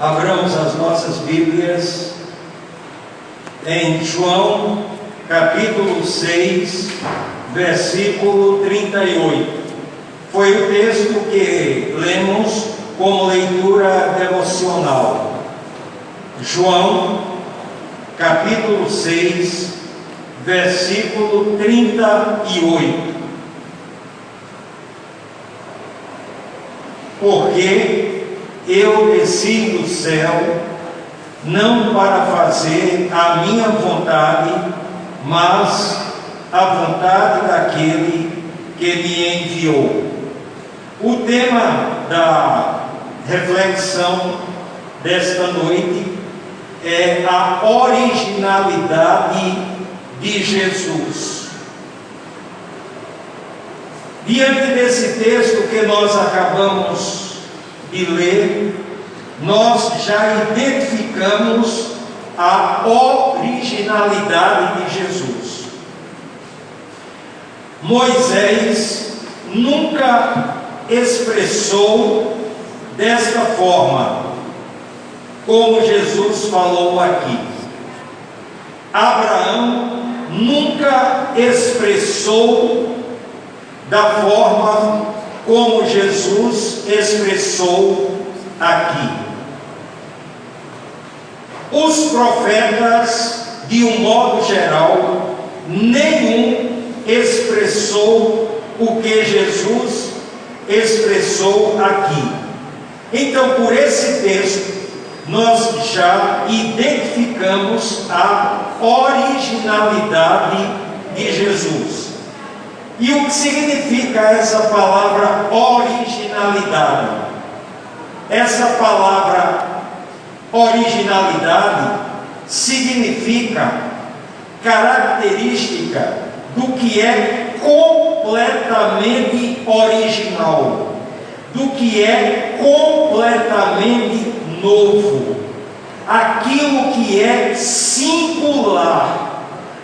Abramos as nossas Bíblias em João, capítulo 6, versículo 38. Foi o texto que lemos como leitura devocional. João, capítulo 6, versículo 38. Porque eu desci do céu, não para fazer a minha vontade, mas a vontade daquele que me enviou. O tema da reflexão desta noite é a originalidade de Jesus. Diante desse texto que nós acabamos de ler, nós já identificamos a originalidade de Jesus. Moisés nunca expressou desta forma, como Jesus falou aqui. Abraão nunca expressou da forma como Jesus expressou aqui. Os profetas, de um modo geral, nenhum expressou o que Jesus expressou aqui. Então, por esse texto, nós já identificamos a originalidade de Jesus. E o que significa essa palavra originalidade? Essa palavra originalidade significa característica do que é completamente original, do que é completamente novo, aquilo que é singular,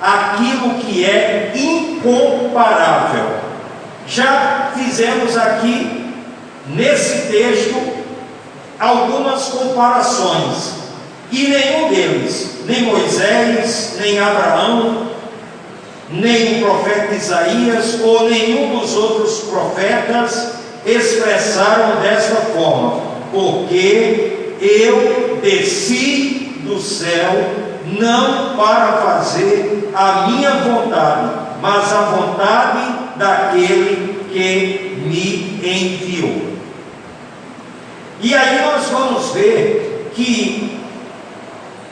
aquilo que é incomparável. Já fizemos aqui nesse texto algumas comparações, e nenhum deles, nem Moisés, nem Abraão, nem o profeta Isaías ou nenhum dos outros profetas expressaram desta forma: porque eu desci do céu não para fazer a minha vontade, mas a vontade daquele que me enviou. E aí nós vamos ver que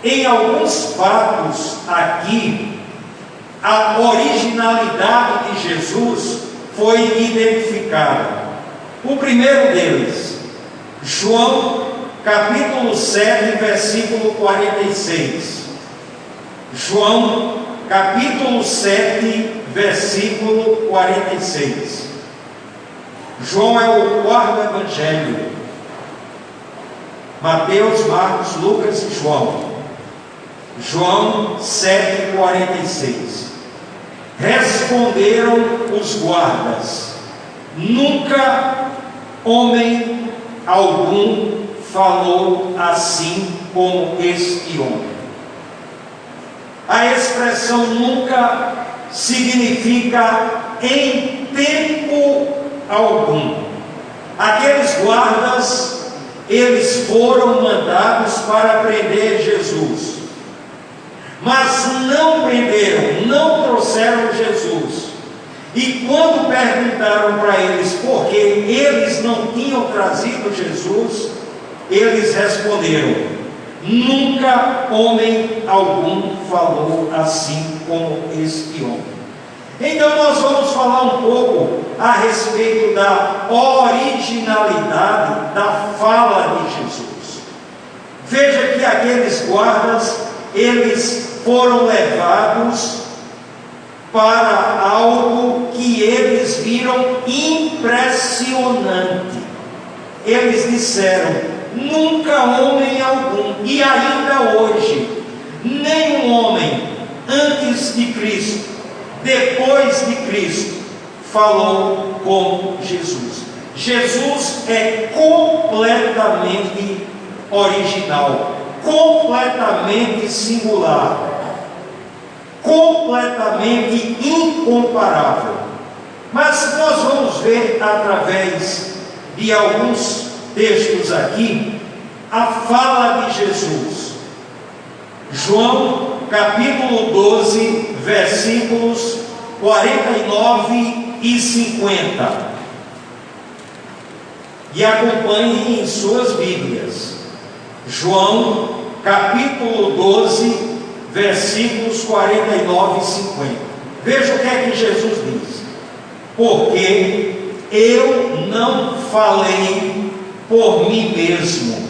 em alguns fatos aqui, a originalidade de Jesus foi identificada. O primeiro deles, João capítulo 7, versículo 46. João, capítulo 7, versículo 46. João é o quarto evangelho. Mateus, Marcos, Lucas e João. João 7, 46. Responderam os guardas: nunca homem algum falou assim como este homem. A expressão nunca significa em tempo algum. Aqueles guardas, eles foram mandados para prender Jesus, mas não prenderam, não trouxeram Jesus. E quando perguntaram para eles por que eles não tinham trazido Jesus, eles responderam: nunca homem algum falou assim como este homem. Então nós vamos falar um pouco a respeito da originalidade da fala de Jesus. Veja que aqueles guardas, eles foram levados para algo que eles viram impressionante. Eles disseram: nunca homem algum, e ainda hoje, nenhum homem antes de Cristo, depois de Cristo, falou como Jesus. Jesus é completamente original, completamente singular, completamente incomparável. Mas nós vamos ver através de alguns textos aqui a fala de Jesus. João capítulo 12, versículos 49 e 50. E acompanhem em suas Bíblias. João capítulo 12, versículos 49 e 50. Veja o que é que Jesus diz: porque eu não falei por mim mesmo,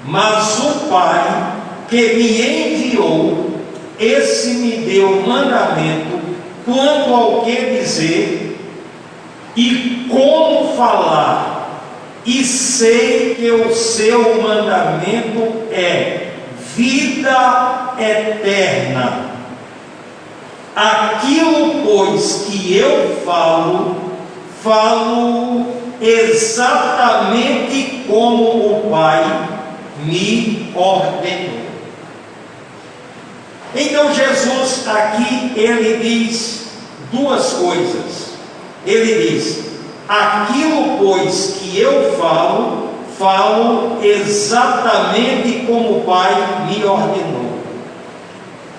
mas o Pai que me enviou, esse me deu mandamento quanto ao que dizer e como falar, e sei que o seu mandamento é vida eterna. Aquilo, pois, que eu falo exatamente como o Pai me ordenou. Então Jesus aqui, ele diz duas coisas. Ele diz: aquilo, pois, que eu falo exatamente como o Pai me ordenou.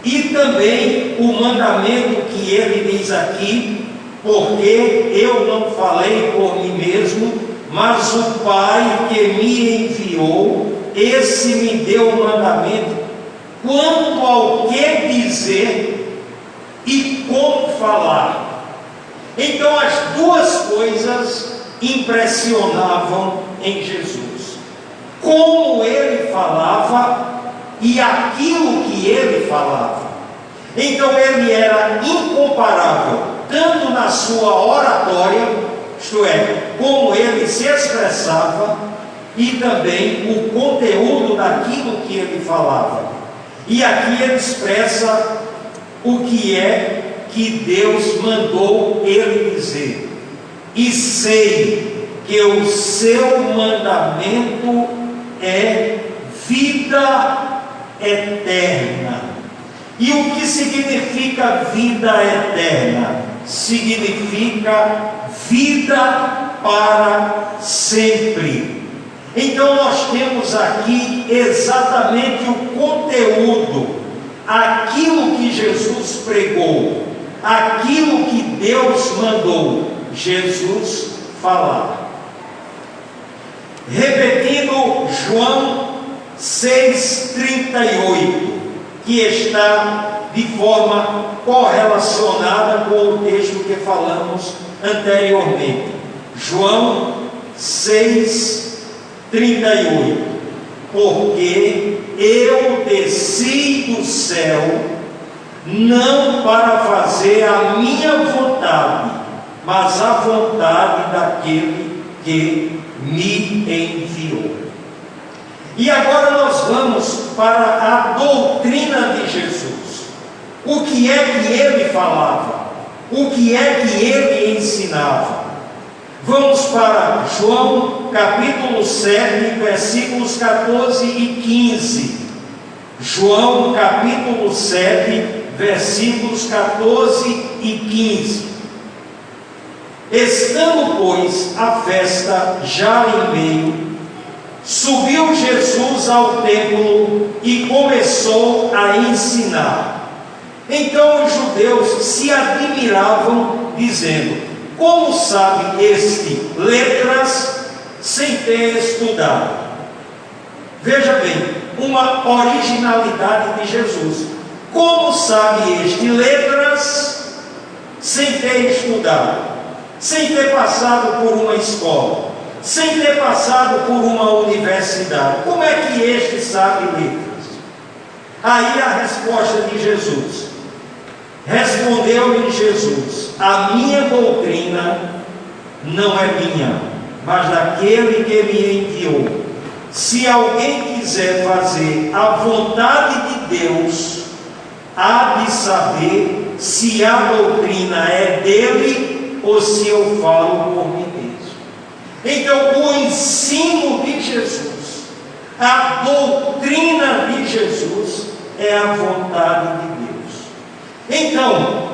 E também o mandamento que ele diz aqui: porque eu não falei por mim mesmo, mas o Pai que me enviou, esse me deu o mandamento quanto ao que dizer e como falar. Então as duas coisas impressionavam em Jesus: como ele falava e aquilo que ele falava. Então ele era incomparável, tanto na sua oratória, isto é, como ele se expressava, e também o conteúdo daquilo que ele falava. E aqui ele expressa o que é que Deus mandou ele dizer: e sei que o seu mandamento é vida eterna. E o que significa vida eterna? Significa vida para sempre. Então nós temos aqui exatamente o conteúdo, aquilo que Jesus pregou, aquilo que Deus mandou Jesus falar. Repetindo João 6,38, que está de forma correlacionada com o texto que falamos anteriormente. João 6,38: porque eu desci do céu não para fazer a minha vontade, mas a vontade daquele que me enviou. E agora nós vamos para a doutrina de Jesus. O que é que ele falava? O que é que ele ensinava? Vamos para João capítulo 7, versículos 14 e 15. João capítulo 7, versículos 14 e 15. Estando, pois, a festa já em meio, subiu Jesus ao templo e começou a ensinar. Então os judeus se admiravam, dizendo: como sabe este letras sem ter estudado? Veja bem, uma originalidade de Jesus. Como sabe este letras sem ter estudado, sem ter passado por uma escola, sem ter passado por uma universidade? Como é que este sabe letras? Aí a resposta de Jesus: respondeu-lhe Jesus: a minha doutrina não é minha, mas daquele que me enviou. Se alguém quiser fazer a vontade de Deus, há de saber se a doutrina é dele ou se eu falo por mim mesmo. Então o ensino de Jesus, A doutrina de Jesus é a vontade de Deus. Então,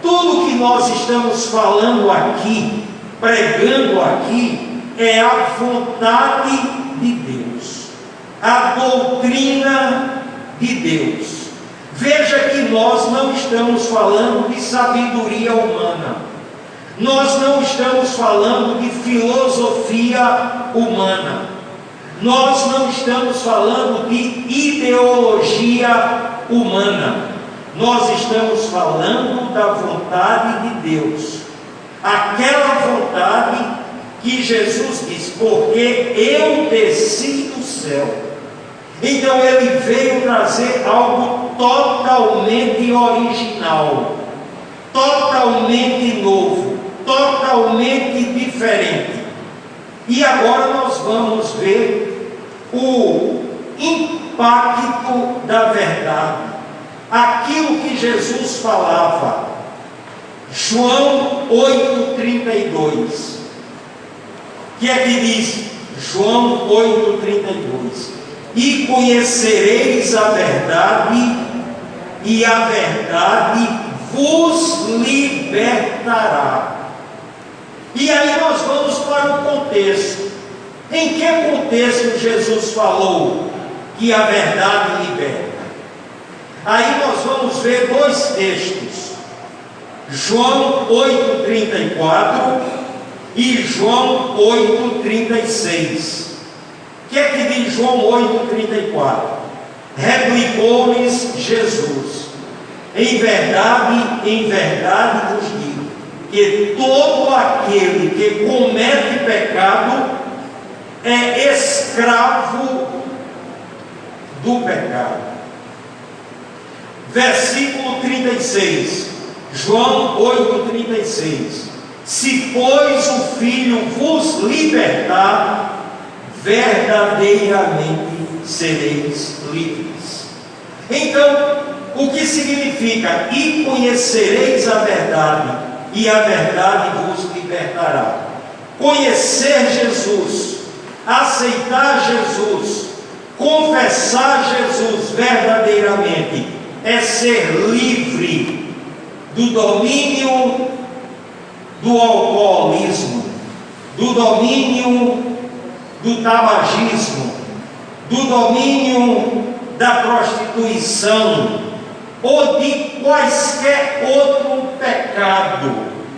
tudo que nós estamos falando aqui, pregando aqui, é a vontade de Deus, a doutrina de Deus. Veja que nós não estamos falando de sabedoria humana, nós não estamos falando de filosofia humana, nós não estamos falando de ideologia humana, nós estamos falando da vontade de Deus, aquela vontade que Jesus diz: porque eu desci do céu. Então ele veio trazer algo totalmente original, totalmente novo, totalmente diferente. E agora nós vamos ver o impacto da verdade, aquilo que Jesus falava. João 8,32. O que é que diz João 8,32? E conhecereis a verdade, e a verdade vos libertará. E aí nós vamos para o contexto. Em que contexto Jesus falou que a verdade liberta? Aí nós vamos ver dois textos: João 8,34 e João 8,36. O que é que diz João 8,34? Replicou-lhes Jesus: em verdade vos digo, que todo aquele que comete pecado é escravo do pecado. Versículo 36, João 8,36. Se pois o Filho vos libertar, verdadeiramente sereis livres. Então, o que significa? E conhecereis a verdade, e a verdade vos libertará. Conhecer Jesus, aceitar Jesus, confessar Jesus verdadeiramente, é ser livre do domínio do alcoolismo, do domínio do tabagismo, do domínio da prostituição ou de quaisquer outro pecado,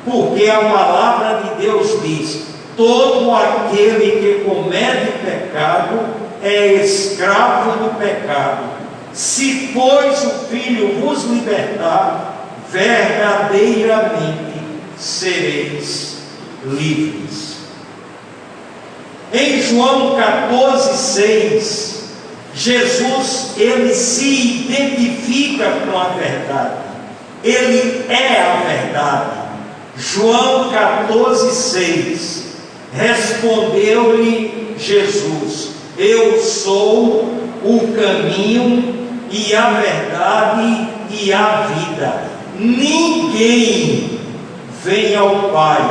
porque a palavra de Deus diz: todo aquele que comete pecado é escravo do pecado. Se pois o Filho vos libertar, verdadeiramente sereis livres. Em João 14,6, Jesus, ele se identifica com a verdade, ele é a verdade. João 14,6, respondeu-lhe Jesus: eu sou o caminho e a verdade e a vida. Ninguém vem ao Pai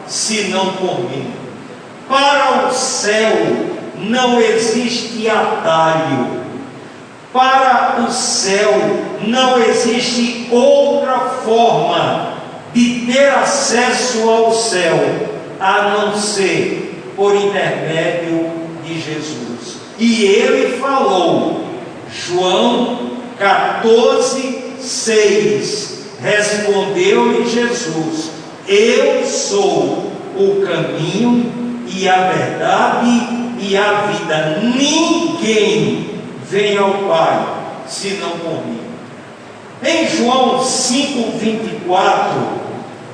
senão por mim. Para o céu não existe atalho. Para o céu não existe outra forma de ter acesso ao céu a não ser por intermédio de Jesus. E ele falou, João 14,6, respondeu-lhe Jesus: eu sou o caminho e a verdade e a vida. Ninguém vem ao Pai senão por mim. Em João 5,24,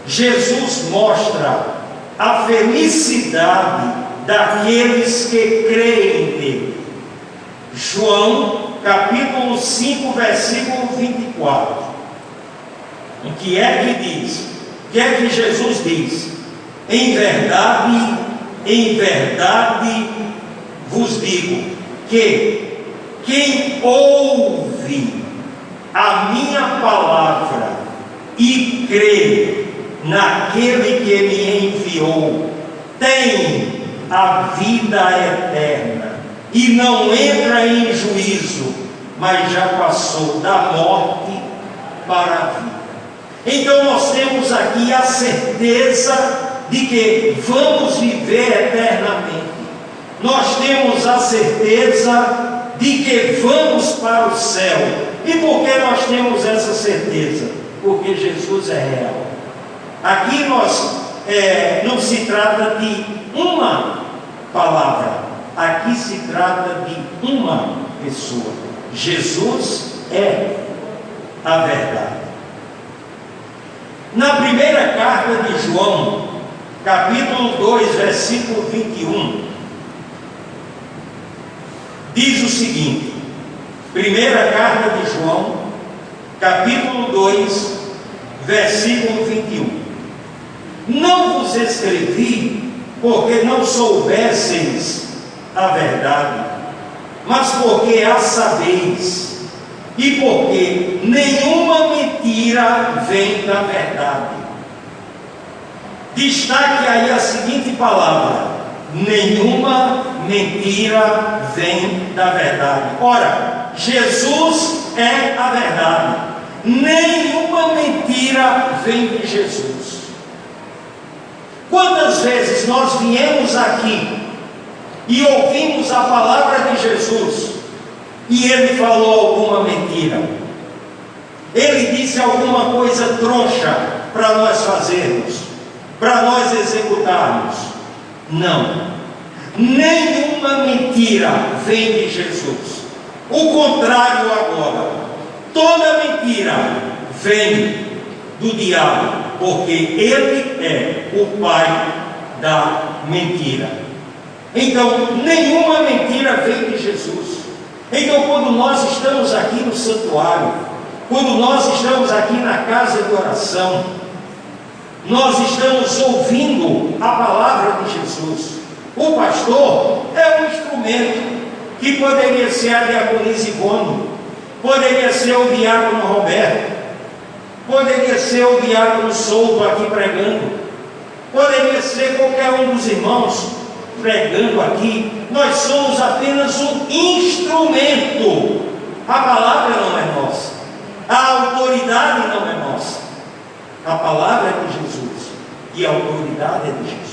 Jesus mostra a felicidade daqueles que creem nele. João capítulo 5, versículo 24. O que é que diz? O que é que Jesus diz? Em verdade vos digo que quem ouve a minha palavra e crê naquele que me enviou tem a vida eterna e não entra em juízo, mas já passou da morte para a vida. Então nós temos aqui a certeza de que vamos viver eternamente. Nós temos a certeza de que vamos para o céu. E por que nós temos essa certeza? Porque Jesus é real. Aqui não se trata de uma palavra, aqui se trata de uma pessoa. Jesus é a verdade. Na primeira carta de João, capítulo 2, versículo 21, diz o seguinte: primeira carta de João, capítulo 2, versículo 21: não vos escrevi porque não soubesseis a verdade, mas porque a sabeis, e porque nenhuma mentira vem da verdade. Destaque aí a seguinte palavra: nenhuma mentira vem da verdade. Ora, Jesus é a verdade. Nenhuma mentira vem de Jesus. Quantas vezes nós viemos aqui e ouvimos a palavra de Jesus e ele falou alguma mentira? Ele disse alguma coisa troncha para nós fazermos, para nós executarmos? Não, nenhuma mentira vem de Jesus. O contrário agora, toda mentira vem do diabo, porque ele é o pai da mentira. Então, nenhuma mentira vem de Jesus. Então, quando nós estamos aqui no santuário, quando nós estamos aqui na casa de oração, nós estamos ouvindo a palavra de Jesus. O pastor é um instrumento, que poderia ser a diaconisa Ivone, poderia ser o diácono Roberto, poderia ser o diácono Souto aqui pregando, poderia ser qualquer um dos irmãos pregando aqui. Nós somos apenas um instrumento. A palavra não é nossa, a autoridade não é nossa. A palavra é de Jesus e a autoridade é de Jesus.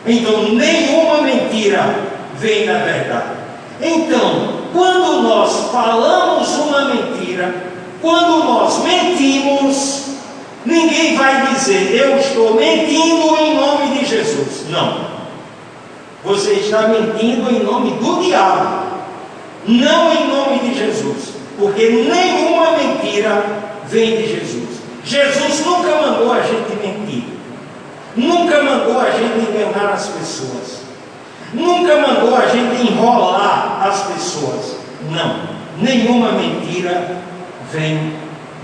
Então nenhuma mentira vem da verdade. Então, quando nós falamos uma mentira, quando nós mentimos, ninguém vai dizer: eu estou mentindo em nome de Jesus. Não, você está mentindo em nome do diabo, não em nome de Jesus, porque nenhuma mentira vem de Jesus. Jesus nunca mandou a gente mentir, nunca mandou a gente enganar as pessoas, nunca mandou a gente enrolar as pessoas. Não, nenhuma mentira vem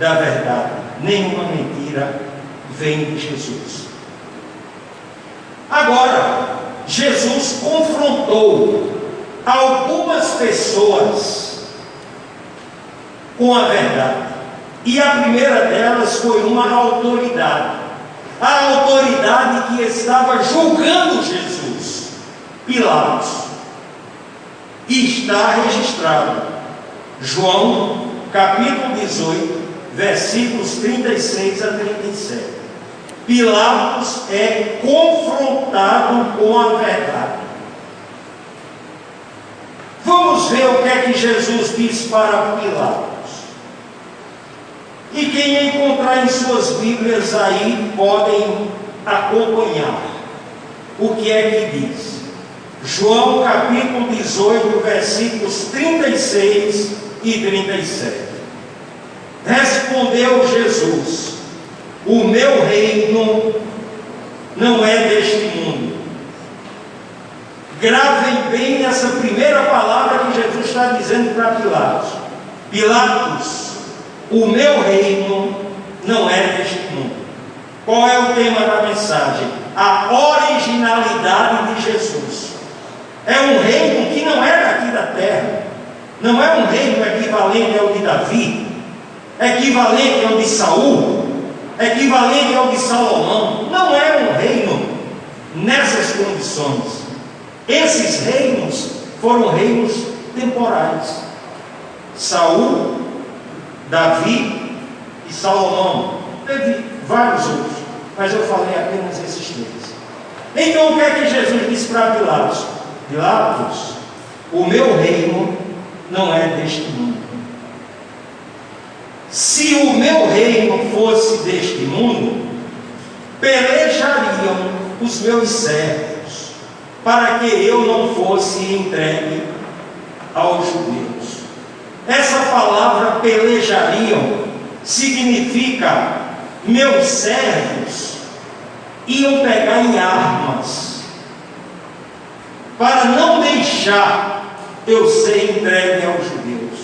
da verdade, nenhuma mentira vem de Jesus. Agora, Jesus confrontou algumas pessoas com a verdade, e a primeira delas foi uma autoridade, a autoridade que estava julgando Jesus, Pilatos. E está registrado, João capítulo 18, versículos 36 a 37. Pilatos é confrontado com a verdade. Vamos ver o que é que Jesus diz para Pilatos. E quem encontrar em suas Bíblias aí, podem acompanhar o que é que diz. João capítulo 18, versículos 36 e 37. Respondeu Jesus: o meu reino não é deste mundo. Gravem bem essa primeira palavra que Jesus está dizendo para Pilatos. Pilatos, o meu reino não é deste mundo. Qual é o tema da mensagem? A originalidade de Jesus. É um reino que não é daqui da terra, não é um reino equivalente ao de Davi, equivalente ao de Saul, equivalente ao de Salomão. Não é um reino nessas condições. Esses reinos foram reinos temporais. Saul, Davi e Salomão. Teve vários outros, mas eu falei apenas esses três. Então o que é que Jesus disse para Pilatos? Pilatos, o meu reino não é deste mundo. Se o meu reino fosse deste mundo, pelejariam os meus servos, para que eu não fosse entregue aos judeus. Essa palavra pelejariam significa meus servos iam pegar em armas, para não deixar eu ser entregue aos judeus.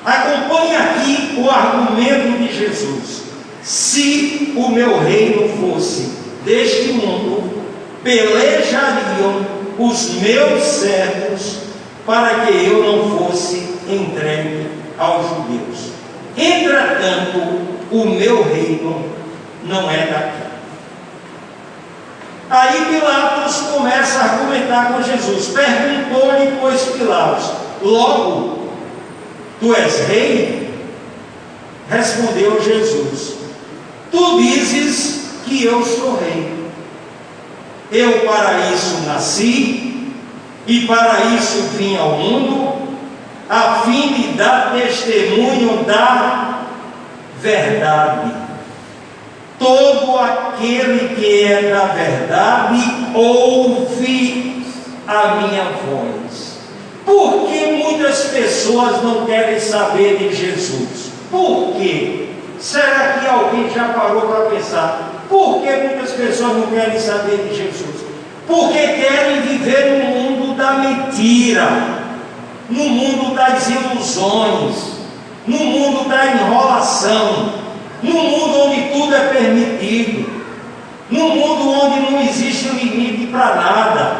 Acompanhe aqui o argumento de Jesus. Se o meu reino fosse deste mundo, pelejariam os meus servos para que eu não fosse entregue aos judeus. Entretanto, o meu reino não é daqui. Aí Pilatos começa a argumentar com Jesus. Perguntou-lhe, pois, Pilatos: logo, tu és rei? Respondeu Jesus: tu dizes que eu sou rei. Eu para isso nasci, e para isso vim ao mundo, a fim de dar testemunho da verdade. Todo aquele que é da verdade ouve a minha voz. Por que muitas pessoas não querem saber de Jesus? Por quê? Será que alguém já parou para pensar? Por que muitas pessoas não querem saber de Jesus? Porque querem viver no mundo da mentira, no mundo das ilusões, no mundo da enrolação, no mundo onde tudo é permitido, no mundo onde não existe limite para nada,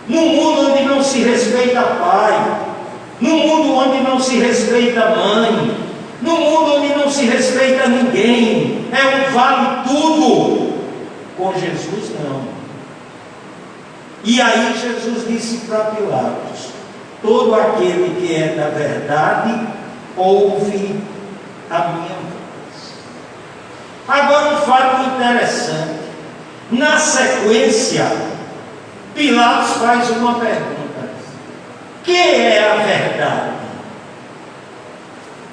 no mundo onde não se respeita pai, no mundo onde não se respeita mãe, no mundo onde não se respeita ninguém, é um vale tudo. Com Jesus não. E aí Jesus disse para Pilatos: todo aquele que é da verdade ouve a minha voz. Agora um fato interessante. Na sequência, Pilatos faz uma pergunta: que é a verdade?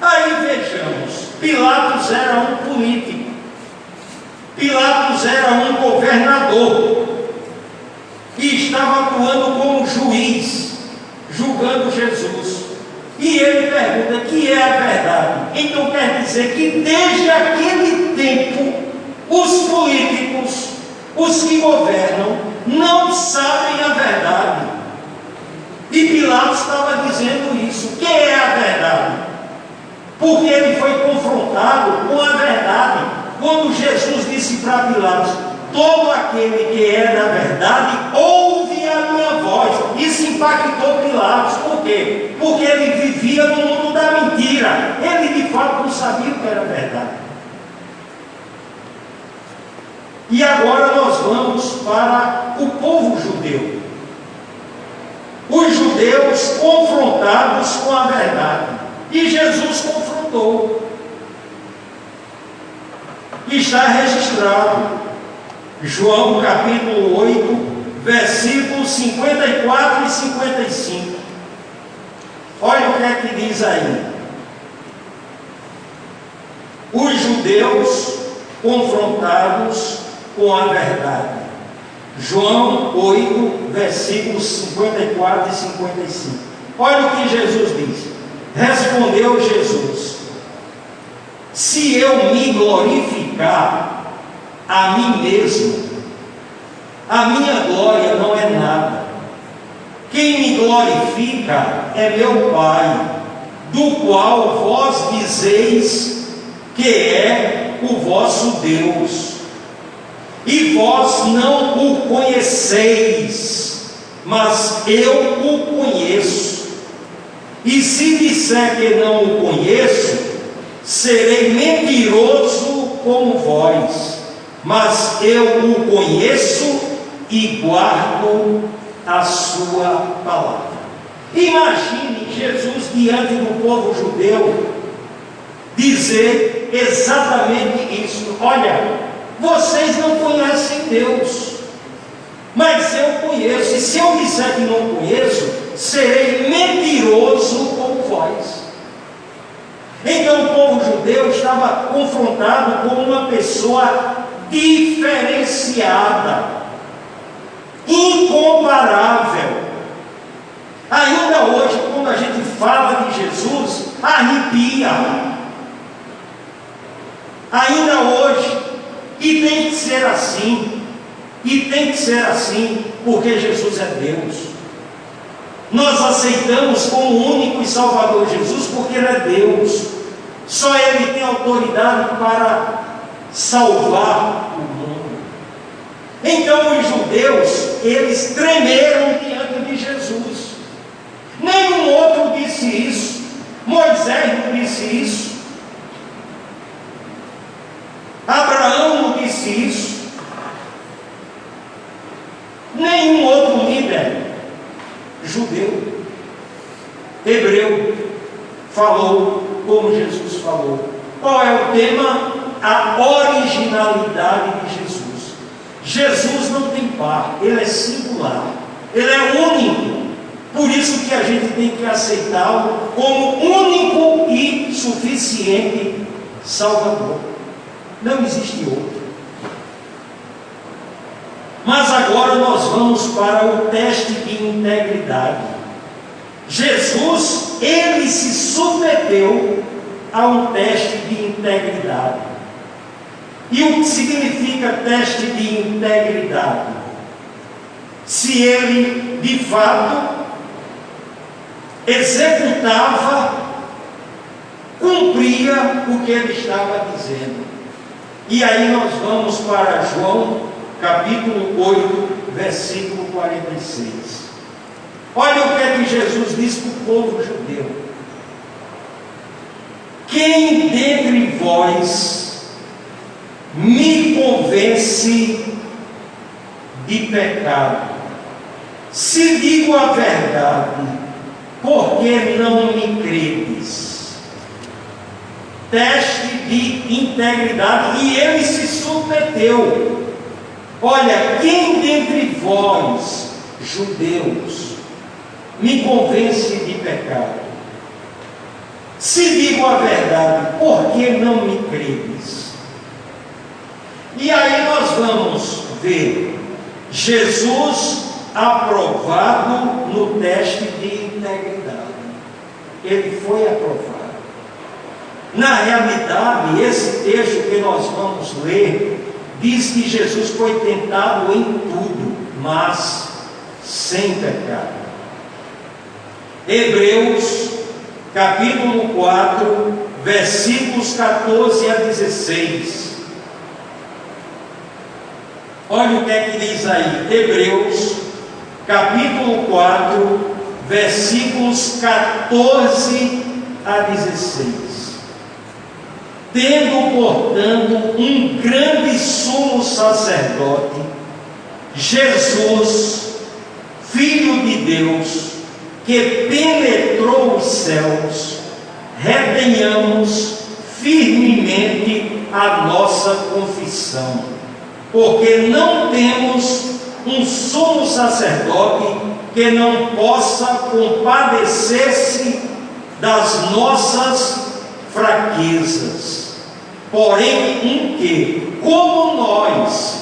Aí vejamos, Pilatos era um político, Pilatos era um governador, e estava atuando como juiz, julgando Jesus. E ele pergunta: que é a verdade? Então quer dizer que desde aquele tempo, os políticos, os que governam, não sabem a verdade. E Pilatos estava dizendo isso. Que é a verdade? Porque ele foi confrontado com a verdade. Quando Jesus disse para Pilatos: todo aquele que é da verdade ouve a minha voz. Isso impactou Pilatos. Por quê? Porque ele vivia no mundo da mentira. Ele de fato não sabia o que era verdade. E agora nós vamos para o povo judeu. Os judeus confrontados com a verdade. E Jesus confrontou. Está registrado. João capítulo 8, versículos 54 e 55. Olha o que é que diz aí. Os judeus confrontados com a verdade. João 8, versículos 54 e 55. Olha o que Jesus diz. Respondeu Jesus: se eu me glorificar a mim mesmo, a minha glória não é nada. Quem me glorifica é meu Pai, do qual vós dizeis que é o vosso Deus. E vós não o conheceis, mas eu o conheço. E se disser que não o conheço, serei mentiroso como vós. Mas eu o conheço e guardo a sua palavra. Imagine Jesus diante do povo judeu dizer exatamente isso: olha, vocês não conhecem Deus, mas eu conheço, e se eu disser que não conheço, serei mentiroso como vós. Então o povo judeu estava confrontado com uma pessoa diferenciada, incomparável. Ainda hoje, quando a gente fala de Jesus, arrepia. Ainda hoje, e tem que ser assim, porque Jesus é Deus. Nós aceitamos como único e Salvador Jesus porque Ele é Deus. Só Ele tem autoridade para salvar o mundo. Então os judeus, eles tremeram diante de Jesus. Nenhum outro disse isso. Moisés não disse isso. Abraão não disse isso. Nenhum outro líder judeu, hebreu, falou como Jesus falou. Qual é o tema? A originalidade de Jesus. Jesus não tem par, Ele é singular, Ele é único. Por isso que a gente tem que aceitá-lo como único e suficiente Salvador. Não existe outro. Mas agora nós vamos para o teste de integridade. Jesus, Ele se submeteu a um teste de integridade. E o que significa teste de integridade? Se Ele, de fato, executava, cumpria o que Ele estava dizendo. E aí nós vamos para João capítulo 8, versículo 46. Olha o que é que Jesus disse para o povo judeu: quem dentre vós me convence de pecado? Se digo a verdade, por que não me credes? Teste de integridade, e ele se submeteu. Olha, quem dentre vós, judeus, me convence de pecado? Se digo a verdade, por que não me credes? E aí nós vamos ver Jesus aprovado no teste de integridade. Ele foi aprovado. Na realidade, esse texto que nós vamos ler diz que Jesus foi tentado em tudo, mas sem pecado. Hebreus, capítulo 4, versículos 14 a 16. Olha o que é que diz aí. Hebreus, capítulo 4, versículos 14 a 16. Tendo, portanto, um grande sumo sacerdote, Jesus, Filho de Deus, que penetrou os céus, retenhamos firmemente a nossa confissão, porque não temos um sumo sacerdote que não possa compadecer-se das nossas fraquezas, porém um que, como nós,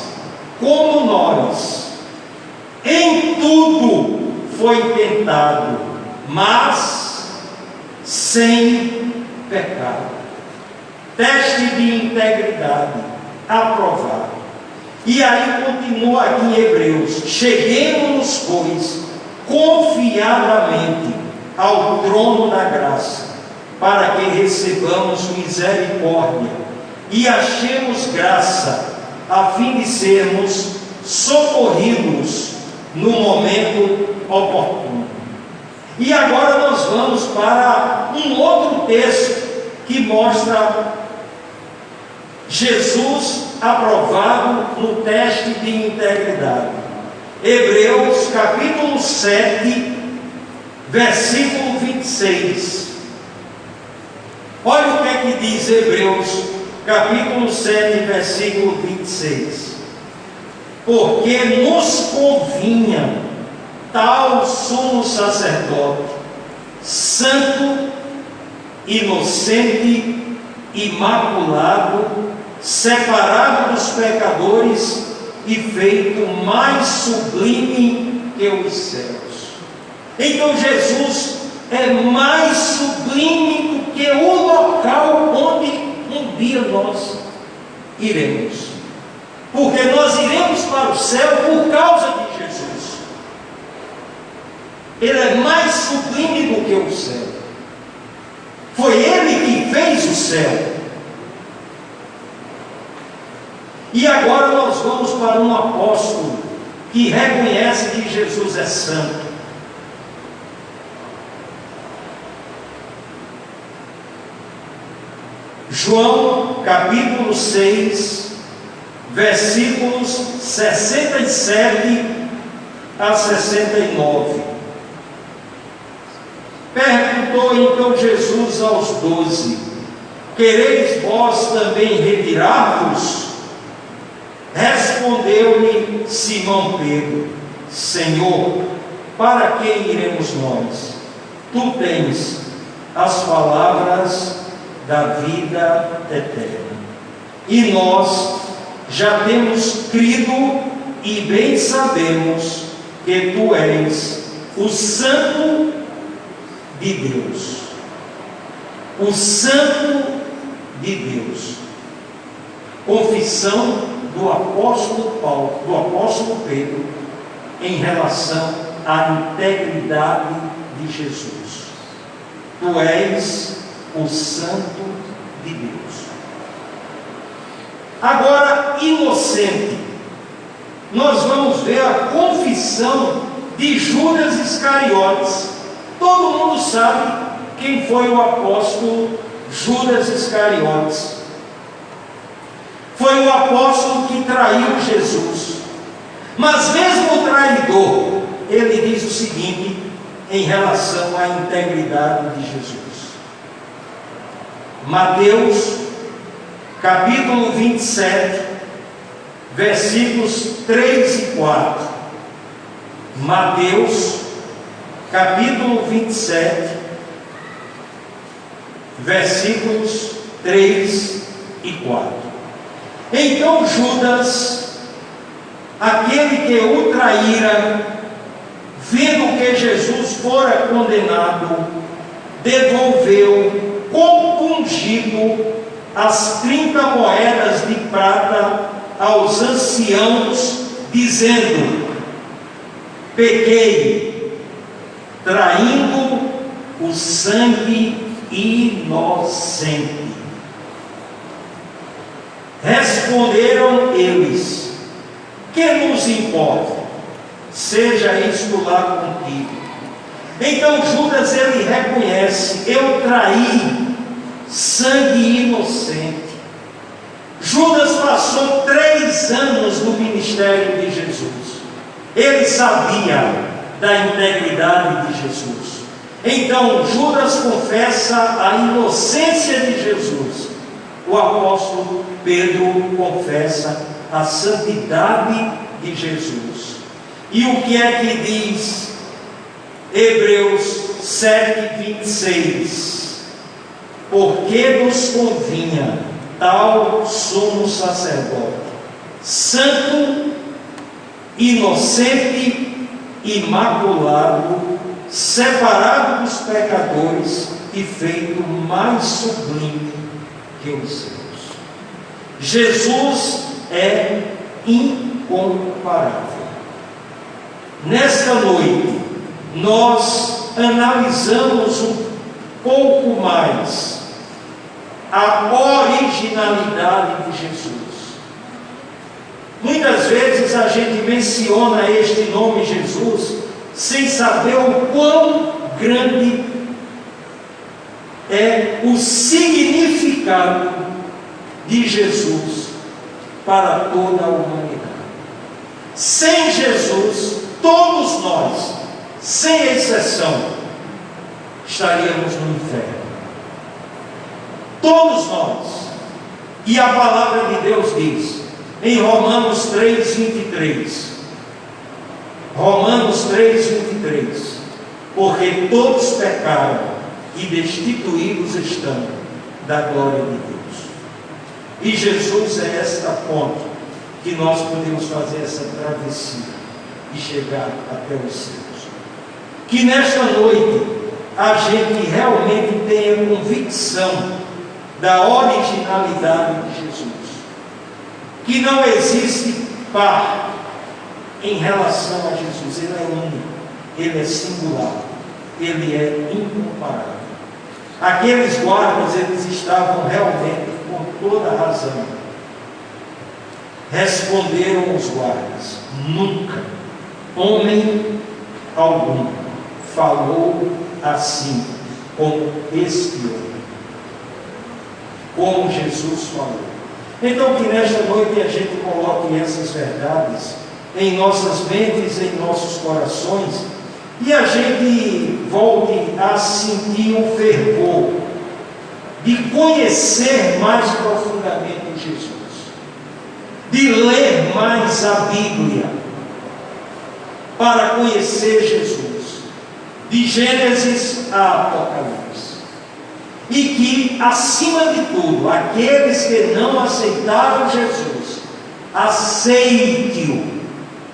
em tudo foi tentado, mas sem pecado. Teste de integridade aprovado. E aí continua aqui em Hebreus: cheguemos-nos, pois, confiadamente ao trono da graça, para que recebamos misericórdia e achemos graça, a fim de sermos socorridos no momento oportuno. E agora nós vamos para um outro texto que mostra Jesus aprovado no teste de integridade. Hebreus capítulo 7, versículo 26. Olha o que é que diz Hebreus capítulo 7, versículo 26. Porque nos convinha tal sumo sacerdote, santo, inocente, imaculado, separado dos pecadores e feito mais sublime que os céus. Então Jesus é mais sublime do que o local onde um dia nós iremos. Porque nós iremos para o céu por causa de Jesus. Ele é mais sublime do que o céu. Foi Ele que fez o céu. E agora nós vamos para um apóstolo que reconhece que Jesus é santo. João capítulo 6, versículos 67 a 69. Perguntou então Jesus aos 12: quereis vós também retirar-vos? Respondeu-lhe Simão Pedro: Senhor, para quem iremos nós? Tu tens as palavras da vida eterna. E nós já temos crido e bem sabemos que tu és o Santo de Deus. O Santo de Deus. Confissão do apóstolo Paulo, do apóstolo Pedro, em relação à integridade de Jesus. Tu és o Santo de Deus. Agora, inocente, nós vamos ver a confissão de Judas Iscariotes. Todo mundo sabe quem foi o apóstolo Judas Iscariotes. Foi o apóstolo que traiu Jesus. Mas mesmo o traidor, ele diz o seguinte em relação à integridade de Jesus. Mateus capítulo 27, versículos 3 e 4. Mateus capítulo 27, versículos 3 e 4. Então Judas, aquele que o traíra, vendo que Jesus fora condenado, devolveu compungido as 30 moedas de prata aos anciãos, dizendo: pequei, traindo o sangue inocente. Responderam eles: que nos importa? Seja isto lá contigo. Então Judas, ele reconhece: eu traí sangue inocente. Judas passou 3 anos no ministério de Jesus. Ele sabia da integridade de Jesus. Então Judas confessa a inocência de Jesus. O apóstolo Pedro confessa a santidade de Jesus. E o que é que diz Hebreus 7, 26? Porque nos convinha tal sumo sacerdote, santo, inocente, imaculado, separado dos pecadores e feito mais sublime que os céus. Jesus é incomparável. Nesta noite, nós analisamos um pouco mais a originalidade de Jesus. Muitas vezes a gente menciona este nome Jesus sem saber o quão grande é o significado de Jesus para toda a humanidade. Sem Jesus, todos nós, sem exceção, estaríamos no inferno. Todos nós. E a palavra de Deus diz, em Romanos 3:23, Romanos 3:23, porque todos pecaram e destituídos estão da glória de Deus. E Jesus é esta ponte que nós podemos fazer essa travessia e chegar até os céus. Que nesta noite a gente realmente tenha convicção da originalidade de Jesus, que não existe par em relação a Jesus. Ele é único, ele é singular, ele é incomparável. Aqueles guardas, eles estavam realmente com toda a razão. Responderam os guardas: nunca homem algum falou assim como este homem, como Jesus falou. Então que nesta noite a gente coloque essas verdades em nossas mentes, em nossos corações, e a gente volte a sentir o fervor de conhecer mais profundamente Jesus, de ler mais a Bíblia, para conhecer Jesus, de Gênesis a Apocalipse. E que, acima de tudo, aqueles que não aceitaram Jesus, aceite-o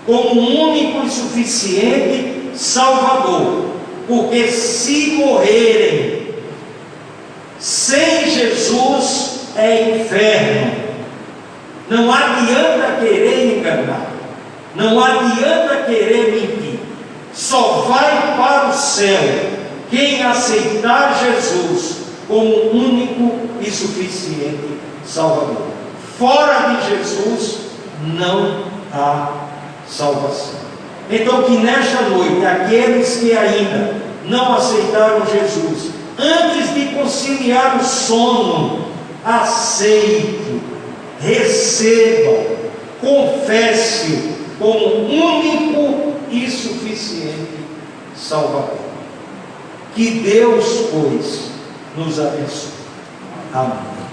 como único e suficiente Salvador, porque se morrerem sem Jesus é inferno. Não adianta querer enganar, não adianta querer mentir. Só vai para o céu quem aceitar Jesus como único e suficiente Salvador. Fora de Jesus não há salvação. Então que nesta noite, aqueles que ainda não aceitaram Jesus, antes de conciliar o sono, aceite, receba, confesse como único e suficiente Salvador. Que Deus, pois, nos abençoe. Amém.